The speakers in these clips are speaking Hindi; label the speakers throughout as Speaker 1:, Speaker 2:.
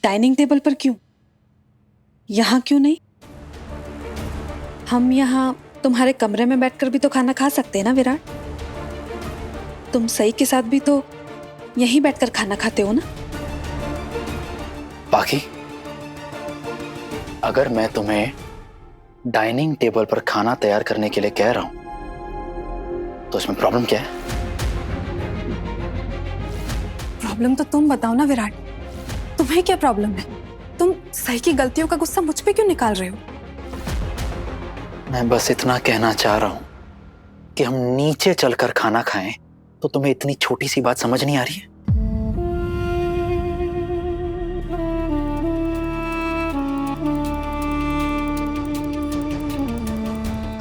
Speaker 1: डाइनिंग टेबल पर क्यों? यहाँ क्यों नहीं? हम यहाँ तुम्हारे कमरे में बैठकर भी तो खाना खा सकते हैं ना विराट? तुम सई के साथ भी तो यहीं बैठकर खाना खाते हो ना?
Speaker 2: बाकी अगर मैं तुम्हें डाइनिंग टेबल पर खाना तैयार करने के लिए कह रहा हूं तो इसमें प्रॉब्लम क्या है?
Speaker 1: प्रॉब्लम तो तुम बताओ ना विराट, तुम्हें क्या प्रॉब्लम है? तुम सही की गलतियों का गुस्सा मुझ पे क्यों निकाल रहे हो?
Speaker 2: मैं बस इतना कहना चाह रहा हूं कि हम नीचे चलकर खाना खाएं, तो तुम्हें इतनी छोटी सी बात समझ नहीं आ रही है?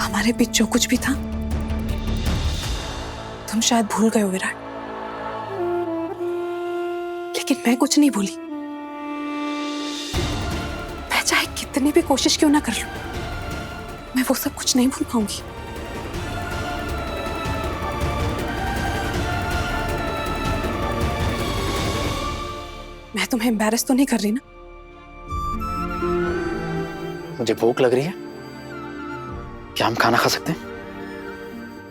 Speaker 1: हमारे बीच जो कुछ भी था तुम शायद भूल गए हो विराट, लेकिन मैं कुछ नहीं भूली। मैं चाहे कितनी भी कोशिश क्यों ना कर लूं, मैं वो सब कुछ नहीं भूल पाऊंगी। मैं तुम्हें एम्बैरेस तो नहीं कर रही ना?
Speaker 2: मुझे भूख लग रही है, क्या हम खाना खा सकते हैं?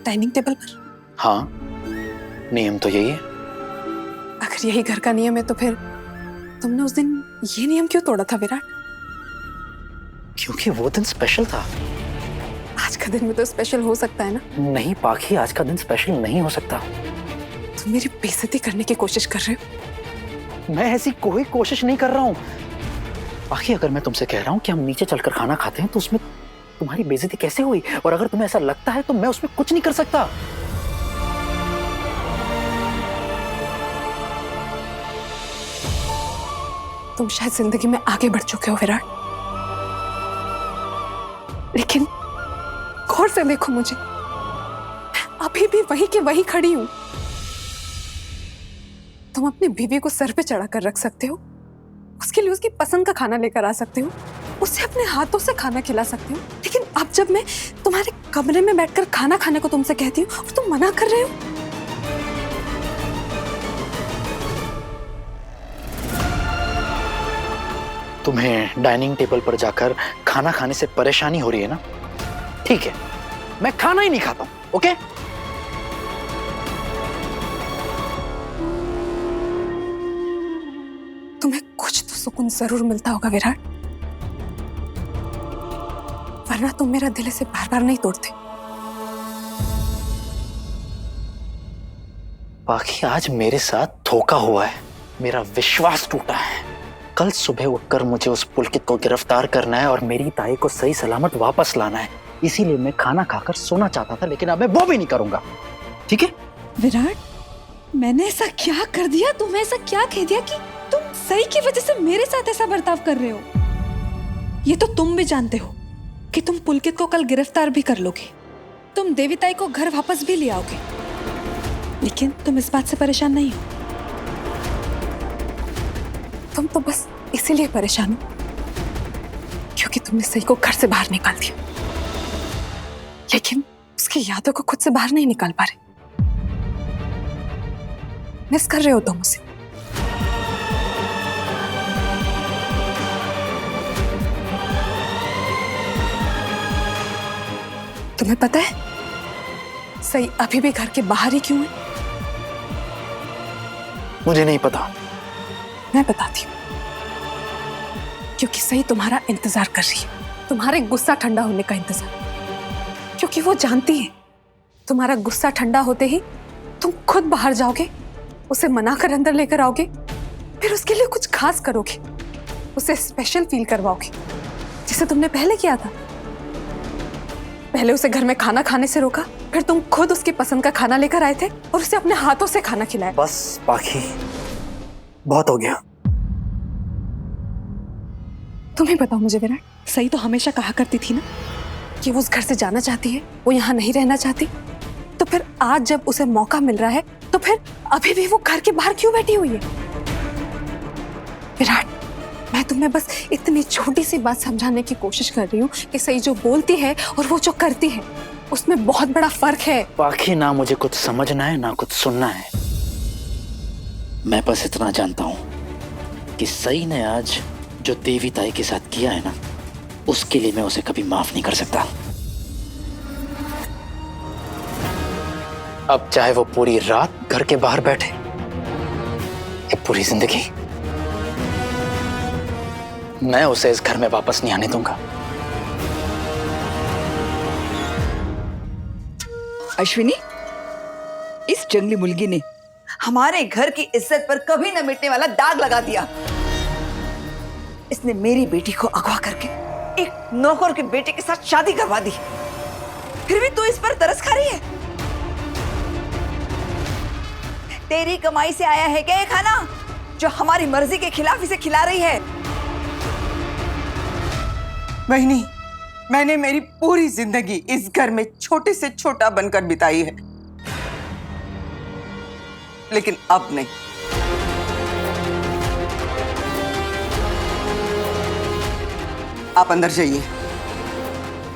Speaker 1: डाइनिंग टेबल पर?
Speaker 2: हाँ, नियम तो यही है।
Speaker 1: अगर यही घर का नियम है तो फिर तुमने उस दिन ये नियम क्यों तोड़ा था विराट?
Speaker 2: क्योंकि वो दिन स्पेशल था।
Speaker 1: आज का दिन भी तो स्पेशल हो सकता है ना?
Speaker 2: नहीं पाखी, आज का दिन स्पेशल नहीं हो सकता।
Speaker 1: तुम मेरी बेइज्जती करने की कोशिश कर रहे हो।
Speaker 2: मैं ऐसी कोई कोशिश नहीं कर रहा हूं। पाखी, अगर मैं तुमसे कह रहा हूं कि हम नीचे चलकर खाना खाते हैं तो उसमें तुम्हारी बेइज्जती कैसे हुई? और अगर तुम्हें ऐसा लगता है तो मैं उसमें कुछ नहीं कर सकता।
Speaker 1: तुम शायद जिंदगी में आगे बढ़ चुके हो विराट, लेकिन गौर से देखो मुझे, अभी भी वहीं के वहीं खड़ी हूं। तुम अपनी बीवी को सर पे चढ़ा कर रख सकते हो, उसके लिए उसकी पसंद का खाना लेकर आ सकते हो, उसे अपने हाथों से खाना खिला सकते हो, लेकिन अब जब मैं तुम्हारे कमरे में बैठकर खाना खाने को तुमसे कहती हूँ और तुम मना कर रहे हो।
Speaker 2: तुम्हें डाइनिंग टेबल पर जाकर खाना खाने से परेशानी हो रही है ना? ठीक है, मैं खाना ही नहीं खाता हूं, ओके?
Speaker 1: तुम्हें कुछ तो सुकून जरूर मिलता होगा विराट, वरना तुम मेरा दिल से बार बार नहीं तोड़ते।
Speaker 2: बाकी आज मेरे साथ धोखा हुआ है, मेरा विश्वास टूटा है। कल सुबह उठकर मुझे उस पुलकित को गिरफ्तार करना है और मेरी ताई को सही सलामत वापस लाना है। इसीलिए मैं खाना खाकर सोना चाहता था, लेकिन अब मैं वो भी नहीं करूंगा, ठीक है?
Speaker 1: विराट, मैंने ऐसा क्या कर दिया, तुम्हें ऐसा क्या कह दिया कि तुम सही की वजह से मेरे साथ ऐसा बर्ताव कर रहे हो? ये तो तुम भी जानते हो कि तुम पुलकित को कल गिरफ्तार भी कर लोगे, तुम देवीताई को घर वापस भी ले आओगे, लेकिन तुम इस बात से परेशान नहीं हो। तुम तो बस इसीलिए परेशान हो क्योंकि तुमने सही को घर से बाहर निकाल दिया, लेकिन उसकी यादों को खुद से बाहर नहीं निकाल पा रहे। मिस कर रहे हो तुम उसे। तुम्हें पता है सही अभी भी घर के बाहर ही क्यों है?
Speaker 2: मुझे नहीं पता।
Speaker 1: मैं बताती हूँ, क्योंकि सही तुम्हारा इंतजार कर रही है, तुम्हारे गुस्सा ठंडा होने का इंतजार, क्योंकि वो जानती है तुम्हारा गुस्सा ठंडा होते ही तुम खुद बाहर जाओगे, उसे मनाकर अंदर लेकर आओगे, फिर उसके लिए कुछ खास करोगे, उसे स्पेशल फील करवाओगे, जिसे तुमने पहले किया था। पहले उसे घर में खाना खाने से रोका, फिर तुम खुद उसकी पसंद का खाना लेकर आए थे और उसे अपने हाथों से खाना खिलाया।
Speaker 2: बस बाकी बहुत हो गया।
Speaker 1: तुम्हें बताओ मुझे विराट, सही तो हमेशा कहा करती थी ना कि वो उस घर से जाना चाहती है, वो यहाँ नहीं रहना चाहती, तो फिर आज जब उसे मौका मिल रहा है तो फिर अभी भी वो घर के बाहर क्यों बैठी हुई है? विराट, मैं तुम्हें बस इतनी छोटी सी बात समझाने की कोशिश कर रही हूँ कि सही जो बोलती है और वो जो करती है उसमें बहुत बड़ा फर्क है।
Speaker 2: बाकी ना मुझे कुछ समझना है ना कुछ सुनना है, मैं बस इतना जानता हूँ कि सई ने आज जो देवी ताई के साथ किया है ना, उसके लिए मैं उसे कभी माफ नहीं कर सकता। अब चाहे वो पूरी रात घर के बाहर बैठे या पूरी जिंदगी, मैं उसे इस घर में वापस नहीं आने दूंगा।
Speaker 3: अश्विनी, इस जंगली मुर्गी ने हमारे घर की इज्जत पर कभी न मिटने वाला दाग लगा दिया। इसने मेरी बेटी को अगवा करके एक नौकर के बेटे के साथ शादी करवा दी। फिर भी तू इस पर तरस खा रही है? तेरी कमाई से आया है क्या ये खाना जो हमारी मर्जी के खिलाफ इसे खिला रही है?
Speaker 4: बहनी, मैंने मेरी पूरी जिंदगी इस घर में छोटे से छोटा बनकर बिताई है, लेकिन अब नहीं। आप अंदर जाइए।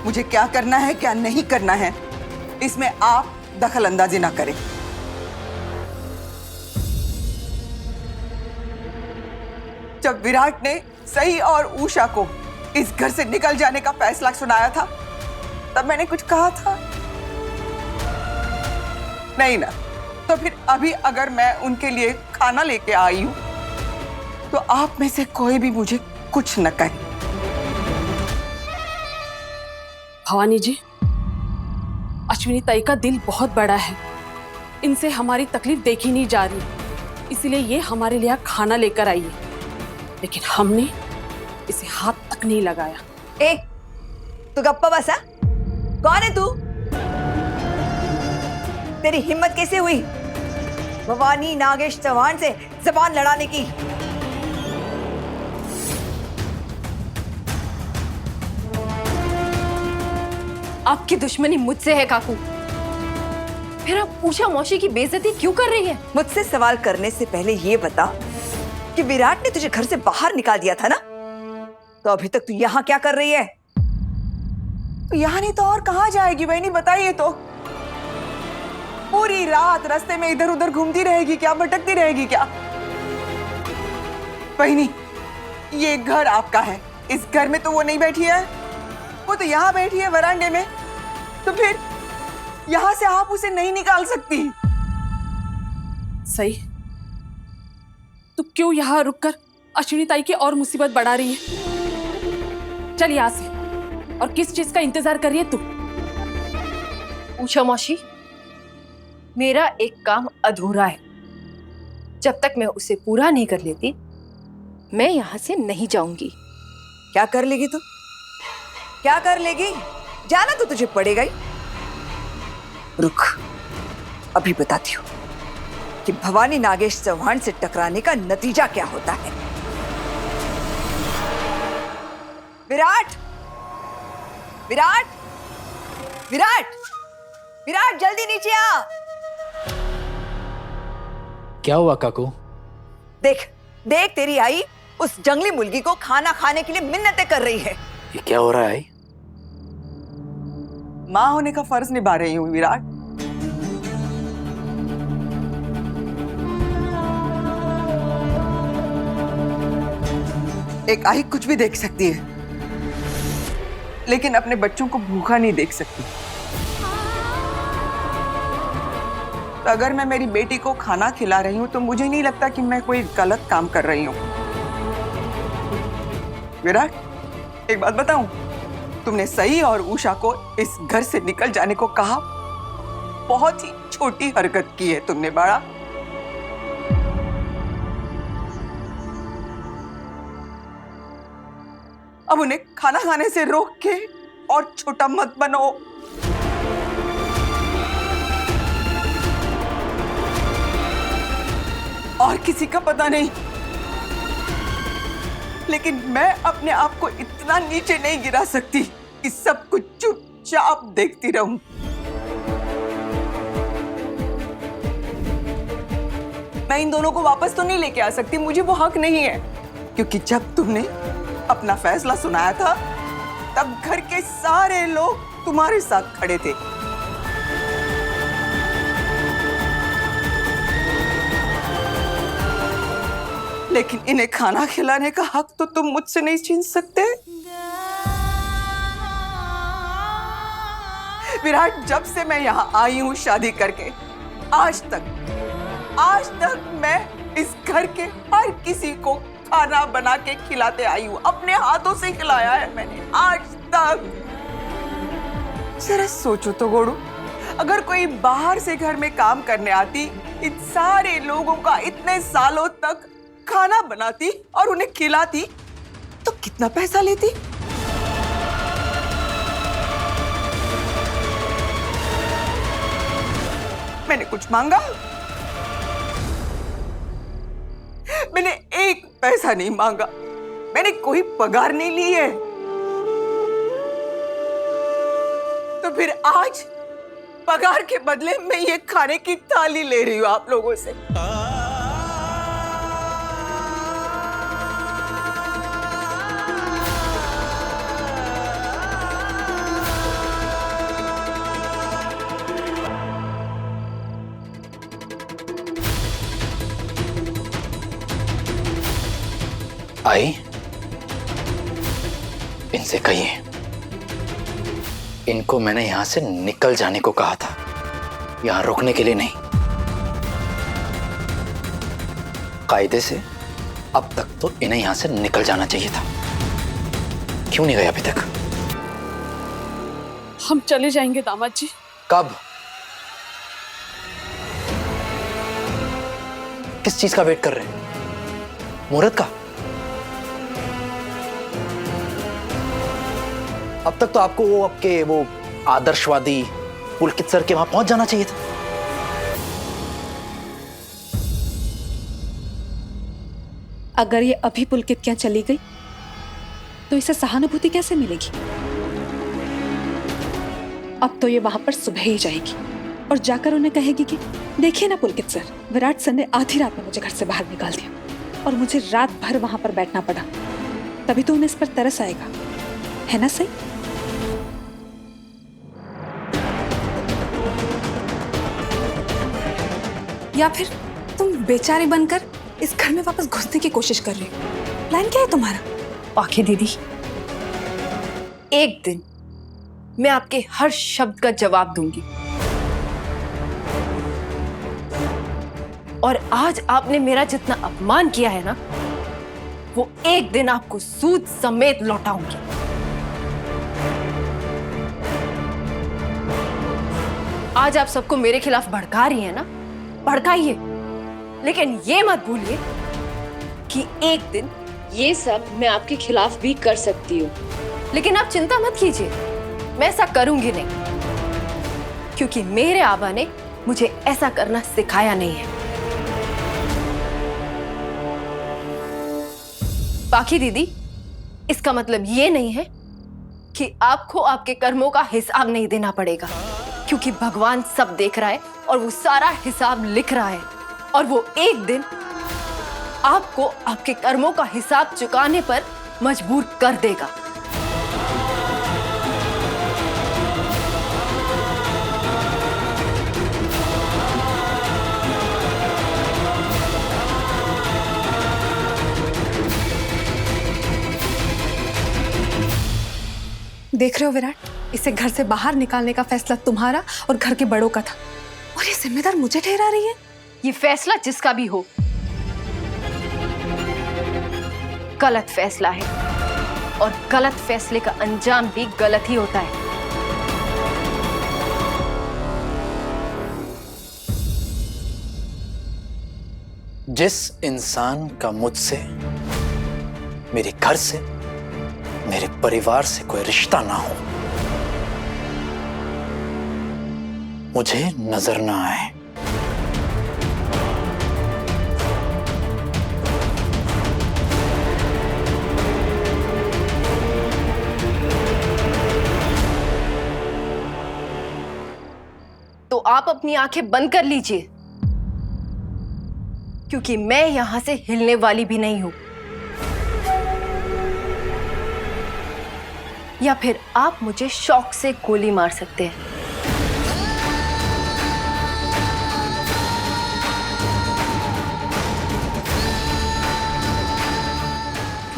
Speaker 4: मुझे क्या करना है क्या नहीं करना है इसमें आप दखल अंदाजी ना करें। जब विराट ने सई और उषा को इस घर से निकल जाने का फैसला सुनाया था, तब मैंने कुछ कहा था? नहीं ना। तो फिर अभी अगर मैं उनके लिए खाना लेके आई हूं, तो आप में से कोई भी मुझे कुछ न कहे।
Speaker 1: भवानी जी, अश्विनी ताई का दिल बहुत बड़ा है, इनसे हमारी तकलीफ देखी नहीं जा रही, इसीलिए ये हमारे लिए खाना लेकर आई है, लेकिन हमने इसे हाथ तक नहीं लगाया।
Speaker 3: एक तू गप्पा बसा। कौन है तू? तेरी हिम्मत कैसे हुई भवानी नागेश चौहान से जबान लड़ाने की?
Speaker 5: आपकी दुश्मनी मुझसे है काकू, फिर आप उषा मौसी की बेइज्जती क्यों कर रही है?
Speaker 3: मुझसे सवाल करने से पहले ये बता कि विराट ने तुझे घर से बाहर निकाल दिया था ना, तो अभी तक तू यहाँ क्या कर रही है?
Speaker 4: यहाँ नहीं तो और कहाँ जाएगी बहनी, बताइए तो। पूरी रात रास्ते में इधर उधर घूमती रहेगी क्या, भटकती रहेगी क्या? बहनी, ये घर आपका है, इस घर में तो वो नहीं बैठी है, वो तो यहाँ बैठी है वरांडे में। तो फिर यहाँ से आप उसे नहीं निकाल सकती।
Speaker 1: सही, तू क्यों यहाँ रुककर अश्विनी ताई की और मुसीबत बढ़ा रही है? चल यहाँ से। और किस चीज का इंतजार कर रही है तू?
Speaker 5: उषा मौसी, मेरा एक काम अधूरा है, जब तक मैं उसे पूरा नहीं कर लेती मैं यहाँ से नहीं जाऊंगी।
Speaker 3: क्या कर लेगी तू? क्या कर लेगी? जाना तो तुझे पड़ेगा ही। रुक, अभी बताती हूँ कि भवानी नागेश चौहान से टकराने का नतीजा क्या होता है। विराट, विराट, विराट, विराट, जल्दी नीचे आ।
Speaker 2: क्या हुआ काकू?
Speaker 3: देख देख, तेरी आई उस जंगली मुर्गी को खाना खाने के लिए मिन्नतें कर रही है।
Speaker 2: ये क्या हो रहा है?
Speaker 4: माँ होने का फर्ज निभा रही हूँ विराट। एक आई कुछ भी देख सकती है, लेकिन अपने बच्चों को भूखा नहीं देख सकती। तो अगर मैं मेरी बेटी को खाना खिला रही हूँ तो मुझे नहीं लगता कि मैं कोई गलत काम कर रही हूँ। विराट, एक बात बताऊं, तुमने सई और उषा को इस घर से निकल जाने को कहा, बहुत ही छोटी हरकत की है तुमने बाड़ा। अब उन्हें खाना खाने से रोक के और छोटा मत बनो। और किसी का पता नहीं, लेकिन मैं अपने आप को इतना नीचे नहीं गिरा सकती कि सब कुछ चुपचाप देखती रहूं। मैं इन दोनों को वापस तो नहीं लेके आ सकती, मुझे वो हक नहीं है, क्योंकि जब तुमने अपना फैसला सुनाया था तब घर के सारे लोग तुम्हारे साथ खड़े थे। लेकिन इन्हें खाना खिलाने का हक तो तुम मुझसे नहीं छीन सकते। विराट, जब से मैं यहाँ आई हूँ शादी करके, आज तक मैं इस घर के हर किसी को खाना बना के खिलाते आई हूँ। अपने हाथों से खिलाया है मैंने आज तक। जरा सोचो तो गोड़ू, अगर कोई बाहर से घर में काम करने आती, इन सारे लोगों का इतने सालों तक खाना बनाती और उन्हें खिलाती, तो कितना पैसा लेती? मैंने कुछ मांगा? मैंने एक पैसा नहीं मांगा, मैंने कोई पगार नहीं ली है। तो फिर आज पगार के बदले मैं ये खाने की थाली ले रही हूं आप लोगों से।
Speaker 2: आई, इनसे कहिए, इनको मैंने यहां से निकल जाने को कहा था, यहां रुकने के लिए नहीं। कायदे से अब तक तो इन्हें यहां से निकल जाना चाहिए था। क्यों नहीं गए अभी तक?
Speaker 1: हम चले जाएंगे दामाद जी।
Speaker 2: कब? किस चीज का वेट कर रहे हैं? मुहूर्त का? अब तक तो आपको वो आदर्शवादी पुलकित सर के वहां पहुंच जाना चाहिए था।
Speaker 1: अगर ये अभी पुलकित क्या चली गई तो इसे सहानुभूति कैसे मिलेगी? अब तो ये वहां पर सुबह ही जाएगी और जाकर उन्हें कहेगी कि देखिए ना पुलकित सर, विराट सर ने आधी रात में मुझे घर से बाहर निकाल दिया और मुझे रात भर वहां पर बैठना पड़ा। तभी तो उन्हें इस पर तरस आएगा, है ना सही? या फिर तुम बेचारी बनकर इस घर में वापस घुसने की कोशिश कर रही हो? प्लान क्या है तुम्हारा?
Speaker 5: पाखी दीदी, एक दिन मैं आपके हर शब्द का जवाब दूंगी। और आज आपने मेरा जितना अपमान किया है ना, वो एक दिन आपको सूद समेत लौटाऊंगी। आज आप सबको मेरे खिलाफ भड़का रही हैं ना, भड़काइए, लेकिन ये मत भूलिए कि एक दिन
Speaker 6: ये सब मैं आपके खिलाफ भी कर सकती हूँ।
Speaker 5: लेकिन आप चिंता मत कीजिए, मैं ऐसा करूंगी नहीं, क्योंकि मेरे आबा ने मुझे ऐसा करना सिखाया नहीं है। पाखी दीदी, इसका मतलब ये नहीं है कि आपको आपके कर्मों का हिसाब नहीं देना पड़ेगा, क्योंकि भगवान सब देख रहा है और वो सारा हिसाब लिख रहा है, और वो एक दिन आपको आपके कर्मों का हिसाब चुकाने पर मजबूर कर देगा।
Speaker 1: देख रहे हो विराट, इसे घर से बाहर निकालने का फैसला तुम्हारा और घर के बड़ों का था, और ये जिम्मेदार मुझे ठहरा रही है।
Speaker 5: ये फैसला जिसका भी हो, गलत फैसला है, और गलत फैसले का अंजाम भी गलत ही होता है।
Speaker 2: जिस इंसान का मुझसे, मेरे घर से, मेरे परिवार से कोई रिश्ता ना हो, मुझे नजर ना आए।
Speaker 5: तो आप अपनी आंखें बंद कर लीजिए, क्योंकि मैं यहां से हिलने वाली भी नहीं हूं। या फिर आप मुझे शौक से गोली मार सकते हैं।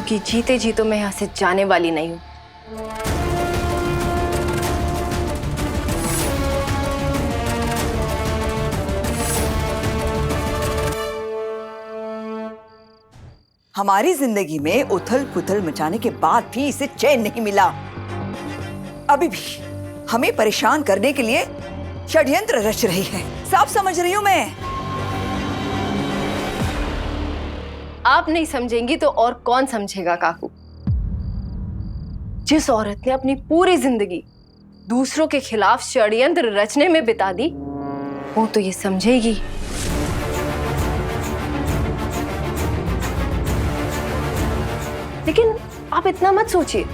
Speaker 5: क्योंकि जीते जी तो मैं यहाँ से जाने वाली नहीं हूँ।
Speaker 3: हमारी जिंदगी में उथल पुथल मचाने के बाद भी इसे चैन नहीं मिला। अभी भी हमें परेशान करने के लिए षड्यंत्र रच रही है। साफ समझ रही हूं मैं।
Speaker 5: आप नहीं समझेंगी तो और कौन समझेगा काकू। जिस औरत ने अपनी पूरी जिंदगी दूसरों के खिलाफ षड्यंत्र रचने में बिता दी, वो तो ये समझेगी। लेकिन आप इतना मत सोचिए,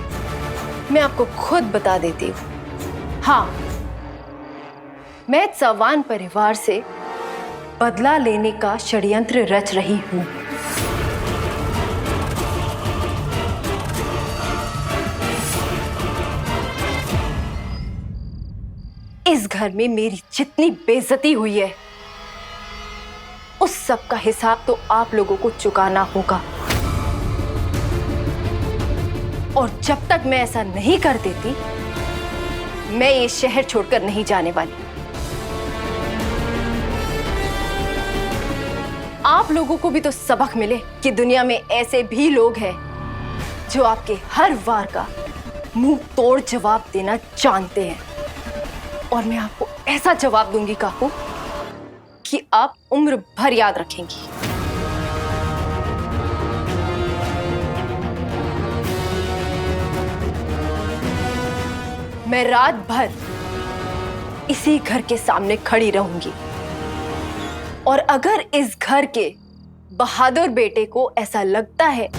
Speaker 5: मैं आपको खुद बता देती हूँ। हाँ, मैं चौहान परिवार से बदला लेने का षड्यंत्र रच रही हूँ। इस घर में मेरी जितनी बेइज्जती हुई है, उस सब का हिसाब तो आप लोगों को चुकाना होगा। और जब तक मैं ऐसा नहीं कर देती, मैं ये शहर छोड़कर नहीं जाने वाली। आप लोगों को भी तो सबक मिले कि दुनिया में ऐसे भी लोग हैं जो आपके हर वार का मुंह तोड़ जवाब देना जानते हैं। और मैं आपको ऐसा जवाब दूंगी काकू कि आप उम्र भर याद रखेंगी। मैं रात भर इसी घर के सामने खड़ी रहूंगी, और अगर इस घर के बहादुर बेटे को ऐसा लगता है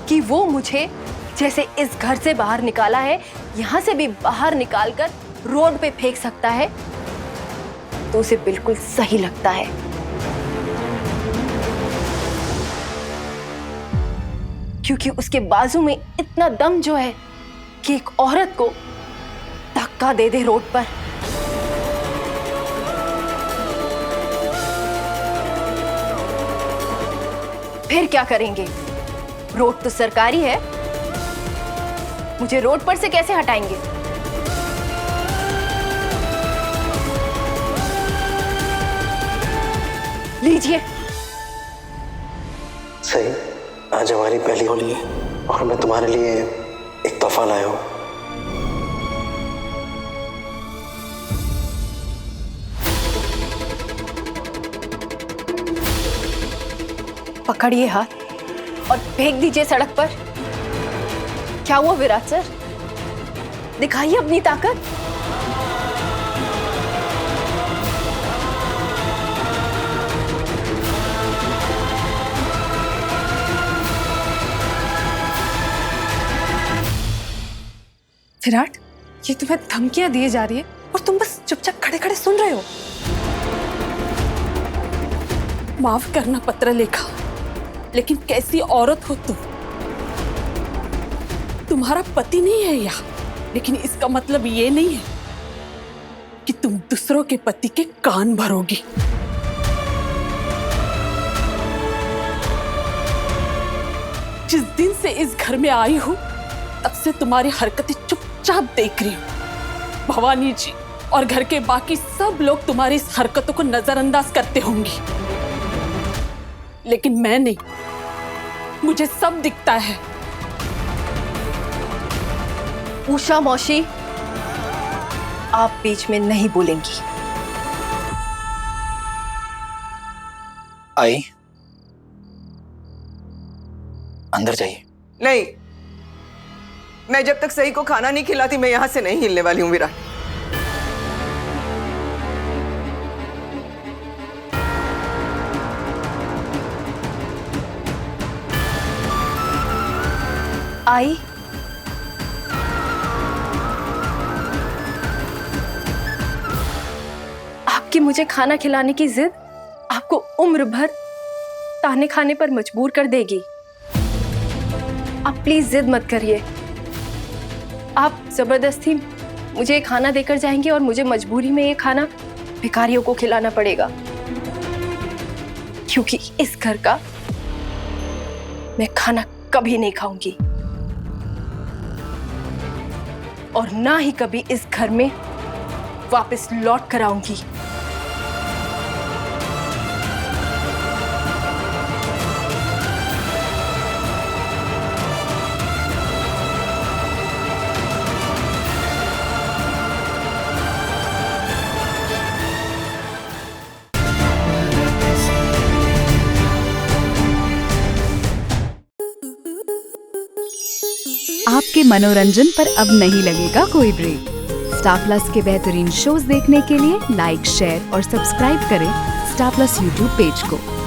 Speaker 5: कि वो मुझे जैसे इस घर से बाहर निकाला है, यहां से भी बाहर निकालकर रोड पे फेंक सकता है, तो उसे बिल्कुल सही लगता है। क्योंकि उसके बाजू में इतना दम जो है कि एक औरत को धक्का दे दे रोड पर। फिर क्या करेंगे? रोड तो सरकारी है, मुझे रोड पर से कैसे हटाएंगे? लीजिए।
Speaker 7: सही, आज हमारी पहली होली है और मैं तुम्हारे लिए एक तोहफा लाया हूं।
Speaker 5: पकड़िए हाथ और फेंक दीजिए सड़क पर। क्या हुआ विराट सर? दिखाइए अपनी ताकत।
Speaker 1: विराट, ये तुम्हें धमकियां दिए जा रही है और तुम बस चुपचाप खड़े खड़े सुन रहे हो। माफ करना पत्रलेखा, लेकिन कैसी औरत हो तुम? तुम्हारा पति नहीं है यहाँ, लेकिन इसका मतलब ये नहीं है कि तुम दूसरों के पति के कान भरोगी। जिस दिन से इस घर में आई हूं, तब से तुम्हारी हरकतें चुपचाप देख रही हूं। भवानी जी और घर के बाकी सब लोग तुम्हारी इस हरकतों को नजरअंदाज करते होंगे, लेकिन मैं नहीं, मुझे सब दिखता है।
Speaker 5: उषा मौसी, आप बीच में नहीं बोलेंगी।
Speaker 2: आई, अंदर जाइए।
Speaker 4: नहीं, मैं जब तक सही को खाना नहीं खिलाती, मैं यहां से नहीं हिलने वाली हूं विराट।
Speaker 5: आई, आपकी मुझे खाना खिलाने की जिद आपको उम्र भर ताने खाने पर मजबूर कर देगी। आप प्लीज जिद मत करिए। आप जबरदस्ती मुझे खाना देकर जाएंगे और मुझे मजबूरी में ये खाना भिखारियों को खिलाना पड़ेगा, क्योंकि इस घर का मैं खाना कभी नहीं खाऊंगी और ना ही कभी इस घर में वापस लौट कर आऊंगी।
Speaker 8: आपके मनोरंजन पर अब नहीं लगेगा कोई ब्रेक। स्टार प्लस के बेहतरीन शोज देखने के लिए लाइक, शेयर और सब्सक्राइब करें स्टार प्लस यूट्यूब पेज को।